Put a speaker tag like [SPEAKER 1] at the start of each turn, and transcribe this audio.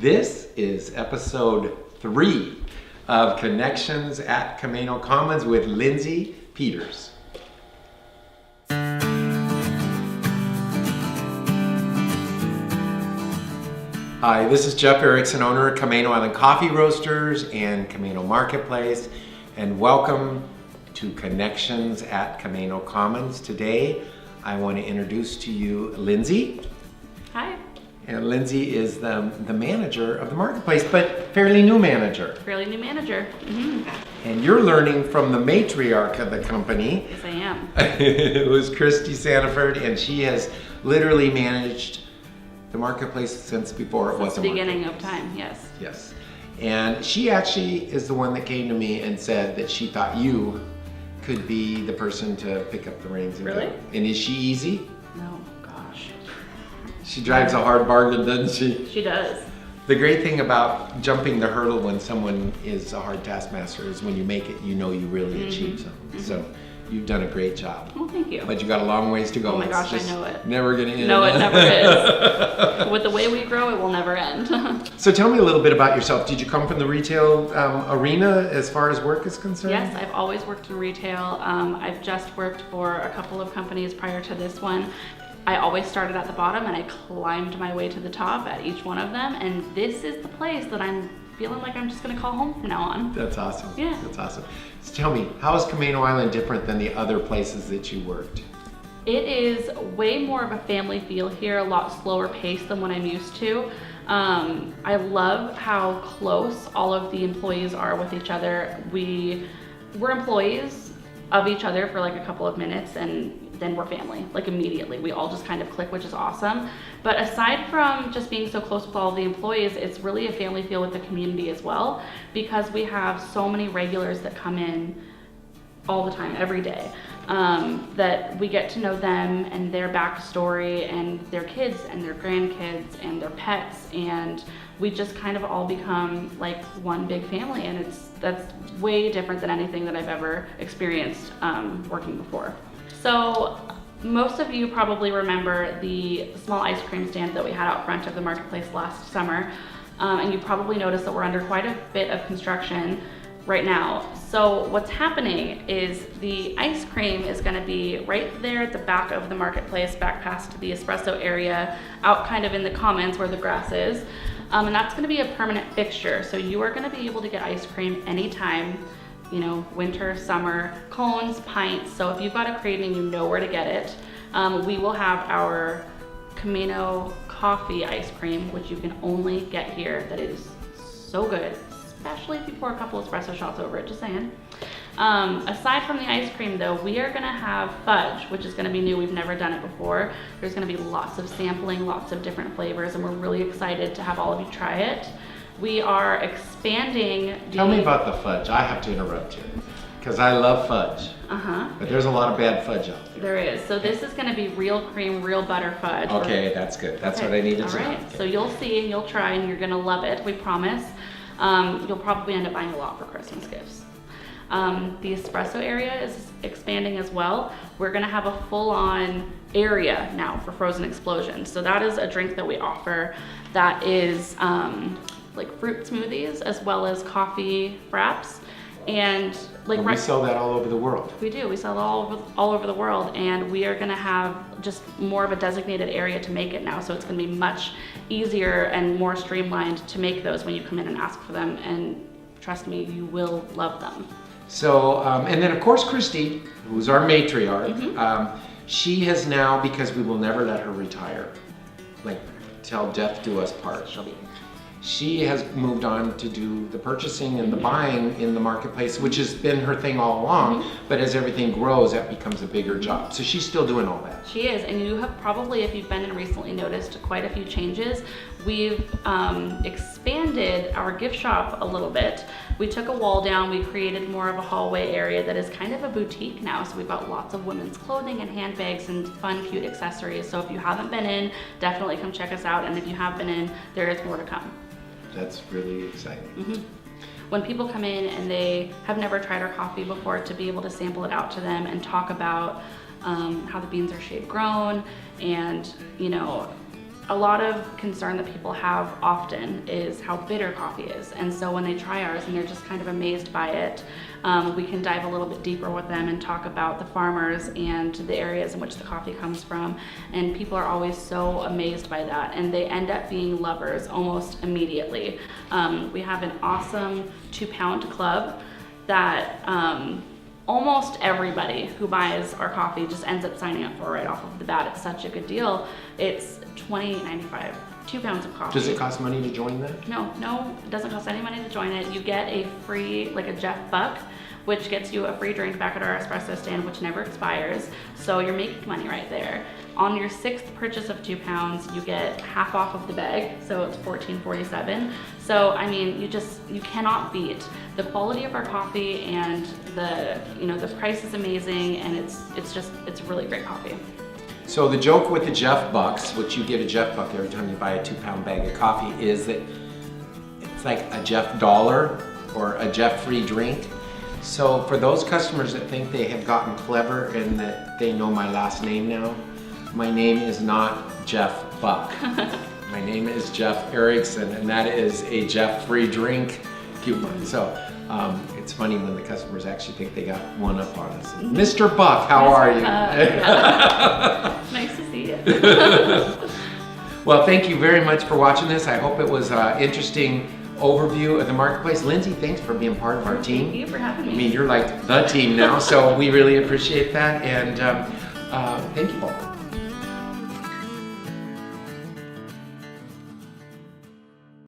[SPEAKER 1] This is episode 3 of Connections at Camano Commons with Lyndsay Peters. Hi, this is Jeff Erickson, owner of Camano Island Coffee Roasters and Camano Marketplace, and welcome to Connections at Camano Commons. Today, I want to introduce to you Lyndsay.
[SPEAKER 2] Hi.
[SPEAKER 1] And Lyndsay is the manager of the marketplace, but fairly new manager.
[SPEAKER 2] Fairly new manager. Mm-hmm.
[SPEAKER 1] And you're learning from the matriarch of the company.
[SPEAKER 2] Yes, I am.
[SPEAKER 1] It was Christy Sanford, and she has literally managed the marketplace since before it was a
[SPEAKER 2] Since the beginning of time, yes.
[SPEAKER 1] Yes. And she actually is the one that came to me and said that she thought you could be the person to pick up the reins.
[SPEAKER 2] Really?
[SPEAKER 1] And is she easy?
[SPEAKER 2] No, gosh.
[SPEAKER 1] She drives a hard bargain, doesn't she?
[SPEAKER 2] She does.
[SPEAKER 1] The great thing about jumping the hurdle when someone is a hard taskmaster is when you make it, you know you really achieved something. Mm-hmm. So you've done a great job.
[SPEAKER 2] Well, thank you.
[SPEAKER 1] But you got a long ways to go.
[SPEAKER 2] Oh my gosh, I know it.
[SPEAKER 1] Never gonna end.
[SPEAKER 2] No, it never is. With the way we grow, it will never end.
[SPEAKER 1] So tell me a little bit about yourself. Did you come from the retail arena as far as work is concerned?
[SPEAKER 2] Yes, I've always worked in retail. I've just worked for a couple of companies prior to this one. I always started at the bottom and I climbed my way to the top at each one of them. And this is the place that I'm feeling like I'm just gonna call home from now on.
[SPEAKER 1] That's awesome.
[SPEAKER 2] Yeah.
[SPEAKER 1] That's awesome. So tell me, how is Camano Island different than the other places that you worked?
[SPEAKER 2] It is way more of a family feel here, a lot slower pace than what I'm used to. I love how close all of the employees are with each other. We're employees of each other for like a couple of minutes and then we're family, like immediately. We all just kind of click, which is awesome. But aside from just being so close with all the employees, it's really a family feel with the community as well, because we have so many regulars that come in all the time, every day, that we get to know them and their backstory and their kids and their grandkids and their pets, and we just kind of all become like one big family, and that's way different than anything that I've ever experienced working before. So most of you probably remember the small ice cream stand that we had out front of the marketplace last summer, and you probably noticed that we're under quite a bit of construction right now. So what's happening is the ice cream is going to be right there at the back of the marketplace, back past the espresso area, out kind of in the commons where the grass is, and that's going to be a permanent fixture. So you are going to be able to get ice cream anytime, you know, winter, summer, cones, pints. So if you've got a craving, you know where to get it. We will have our Camano coffee ice cream, which you can only get here, that is so good, especially if you pour a couple espresso shots over it, just saying. Aside from the ice cream though, we are gonna have fudge, which is gonna be new. We've never done it before. There's gonna be lots of sampling, lots of different flavors, and we're really excited to have all of you try it. We are expanding.
[SPEAKER 1] Tell me about the fudge. I have to interrupt you because I love fudge. But there's a lot of bad fudge out there.
[SPEAKER 2] There is. So this is going to be real cream, real butter fudge.
[SPEAKER 1] Okay, that's good. That's what I needed to know.
[SPEAKER 2] All right. So you'll see and you'll try and you're going to love it. We promise. You'll probably end up buying a lot for Christmas gifts. The espresso area is expanding as well. We're going to have a full-on area now for frozen explosions. So that is a drink that we offer that is like fruit smoothies as well as coffee wraps, and like
[SPEAKER 1] we sell that all over the world.
[SPEAKER 2] We do. We sell it all over the world, and we are going to have just more of a designated area to make it now. So it's going to be much easier and more streamlined to make those when you come in and ask for them. And trust me, you will love them.
[SPEAKER 1] So, and then of course Christy, who's our matriarch, she has now, because we will never let her retire, like till death do us part.
[SPEAKER 2] She'll be here.
[SPEAKER 1] She has moved on to do the purchasing and the buying in the marketplace, which has been her thing all along, but as everything grows, that becomes a bigger job. So she's still doing all that.
[SPEAKER 2] She is, and you have probably, if you've been in recently, noticed quite a few changes. We've expanded our gift shop a little bit. We took a wall down, we created more of a hallway area that is kind of a boutique now. So we've got lots of women's clothing and handbags and fun, cute accessories. So if you haven't been in, definitely come check us out. And if you have been in, there is more to come.
[SPEAKER 1] That's really exciting.
[SPEAKER 2] When people come in and they have never tried our coffee before, to be able to sample it out to them and talk about how the beans are shade grown and, you know, a lot of concern that people have often is how bitter coffee is. And so when they try ours and they're just kind of amazed by it, we can dive a little bit deeper with them and talk about the farmers and the areas in which the coffee comes from. And people are always so amazed by that, and they end up being lovers almost immediately. We have an awesome 2-pound club that almost everybody who buys our coffee just ends up signing up for right off of the bat. It's such a good deal. It's $28.95, 2 pounds of coffee.
[SPEAKER 1] Does it cost money to join that?
[SPEAKER 2] No, it doesn't cost any money to join it. You get a free, like a Jeff Buck, which gets you a free drink back at our espresso stand, which never expires. So you're making money right there. On your 6th purchase of 2 pounds, you get half off of the bag, so it's $14.47. So I mean, you cannot beat the quality of our coffee, and the price is amazing, and it's really great coffee.
[SPEAKER 1] So the joke with the Jeff Bucks, which you get a Jeff Buck every time you buy a 2-pound bag of coffee, is that it's like a Jeff dollar or a Jeff free drink. So for those customers that think they have gotten clever and that they know my last name now, my name is not Jeff Buck. My name is Jeff Erickson, and that is a Jeff free drink coupon. So it's funny when the customers actually think they got one up on us. Mr. Buck, how are you?
[SPEAKER 2] Yeah. Nice to see you.
[SPEAKER 1] Well, thank you very much for watching this. I hope it was an interesting overview of the marketplace. Lyndsay, thanks for being part of our team.
[SPEAKER 2] Thank you for having me.
[SPEAKER 1] I mean, you're like the team now, so we really appreciate that, and thank you all.